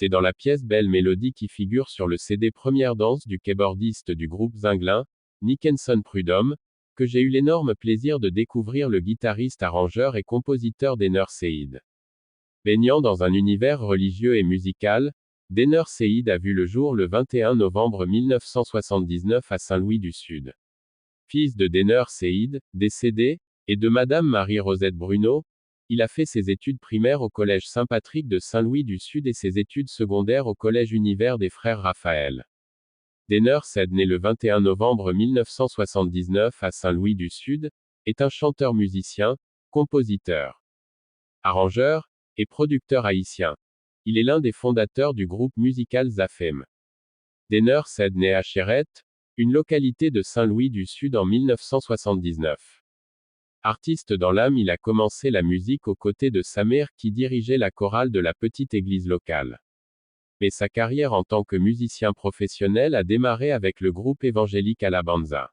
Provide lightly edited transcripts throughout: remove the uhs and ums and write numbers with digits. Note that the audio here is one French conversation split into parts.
C'est dans la pièce Belle Mélodie qui figure sur le CD Première danse du keyboardiste du groupe Zinglin, Nickenson Prudhomme, que j'ai eu l'énorme plaisir de découvrir le guitariste arrangeur et compositeur Daner Seid. Baignant dans un univers religieux et musical, Daner Seid a vu le jour le 21 novembre 1979 à Saint-Louis du Sud. Fils de Daner Seid, décédé, et de Madame Marie-Rosette Bruno, il a fait ses études primaires au collège Saint-Patrick de Saint-Louis du Sud et ses études secondaires au collège Univers des Frères Raphaël. Daner Seid, né le 21 novembre 1979 à Saint-Louis du Sud, est un chanteur-musicien, compositeur, arrangeur, et producteur haïtien. Il est l'un des fondateurs du groupe musical Zafem. Daner Seid naît à Cherette, une localité de Saint-Louis du Sud en 1979. Artiste dans l'âme, il a commencé la musique aux côtés de sa mère qui dirigeait la chorale de la petite église locale. Mais sa carrière en tant que musicien professionnel a démarré avec le groupe évangélique Alabanza.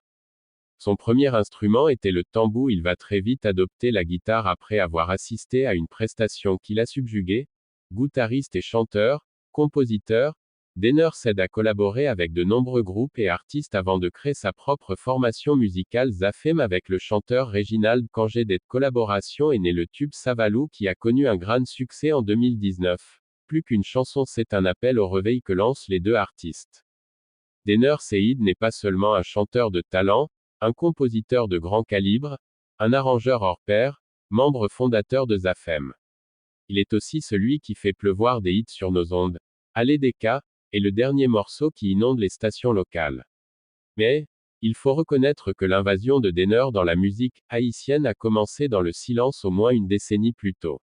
Son premier instrument était le tambour. Il va très vite adopter la guitare après avoir assisté à une prestation qui l'a subjugué. Guitariste et chanteur, compositeur, Daner Seid a collaboré avec de nombreux groupes et artistes avant de créer sa propre formation musicale Zafem avec le chanteur Réginald Kangé. Cette collaboration est né le tube Savalou qui a connu un grand succès en 2019. Plus qu'une chanson, c'est un appel au réveil que lancent les deux artistes. Daner Seid n'est pas seulement un chanteur de talent, un compositeur de grand calibre, un arrangeur hors pair, membre fondateur de Zafem. Il est aussi celui qui fait pleuvoir des hits sur nos ondes. Allez des cas, est le dernier morceau qui inonde les stations locales. Mais, il faut reconnaître que l'invasion de Daner dans la musique haïtienne a commencé dans le silence au moins une décennie plus tôt.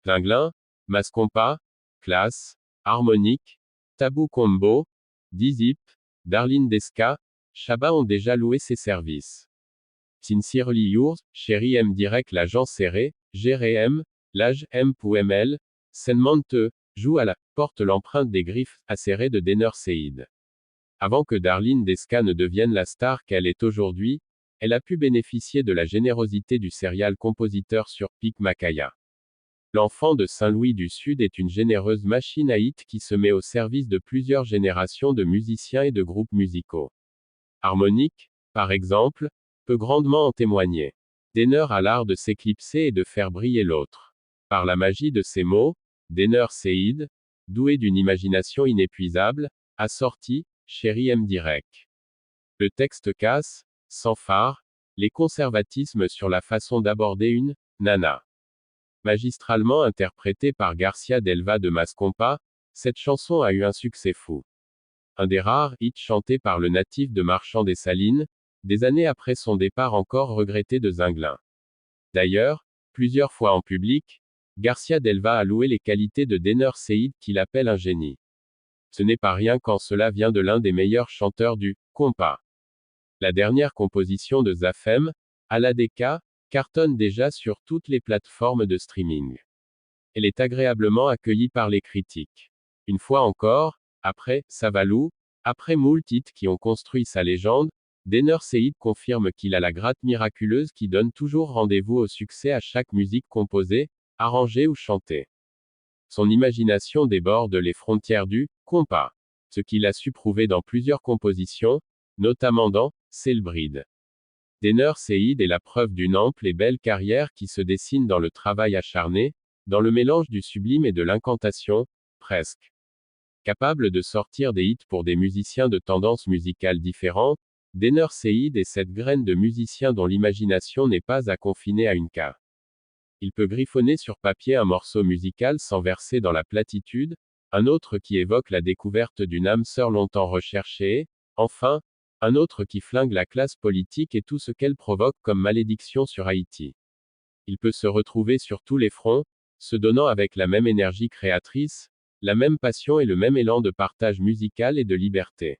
Zinglin, Mascompa, Classe, Harmonique, Tabou Combo, Dizip, Darlene Desca, Chaba ont déjà loué ses services. Sincerely Yours, Chéri M Direct, l'agent serré, GRM, l'âge M.ML, Senmente, joue à la porte l'empreinte des griffes acérées de Daner Seid. Avant que Darlene Desca ne devienne la star qu'elle est aujourd'hui, elle a pu bénéficier de la générosité du serial compositeur sur Pic Macaya. L'enfant de Saint-Louis du Sud est une généreuse machine à hits qui se met au service de plusieurs générations de musiciens et de groupes musicaux. Harmonique, par exemple, peut grandement en témoigner. Daner a l'art de s'éclipser et de faire briller l'autre. Par la magie de ses mots, Daner Seid, doué d'une imagination inépuisable, a sorti Chéri M Direct. Le texte casse, sans phare, les conservatismes sur la façon d'aborder une nana. Magistralement interprétée par Garcia Delva de Mascompa, cette chanson a eu un succès fou. Un des rares hits chantés par le natif de Marchand des Salines, des années après son départ encore regretté de Zinglin. D'ailleurs, plusieurs fois en public, Garcia Delva a loué les qualités de Daner Seid qu'il appelle un génie. Ce n'est pas rien quand cela vient de l'un des meilleurs chanteurs du compas. La dernière composition de Zafem, Aladeka, cartonne déjà sur toutes les plateformes de streaming. Elle est agréablement accueillie par les critiques. Une fois encore, après Savalou, après moult hits qui ont construit sa légende, Daner Seid confirme qu'il a la gratte miraculeuse qui donne toujours rendez-vous au succès à chaque musique composée, arrangée ou chantée. Son imagination déborde les frontières du compas, ce qu'il a su prouver dans plusieurs compositions, notamment dans C'est le bride. Daner Seid est la preuve d'une ample et belle carrière qui se dessine dans le travail acharné, dans le mélange du sublime et de l'incantation, presque. Capable de sortir des hits pour des musiciens de tendances musicales différentes, Daner Seid est cette graine de musicien dont l'imagination n'est pas à confiner à une carte. Il peut griffonner sur papier un morceau musical sans verser dans la platitude, un autre qui évoque la découverte d'une âme sœur longtemps recherchée, et, enfin, un autre qui flingue la classe politique et tout ce qu'elle provoque comme malédiction sur Haïti. Il peut se retrouver sur tous les fronts, se donnant avec la même énergie créatrice, la même passion et le même élan de partage musical et de liberté.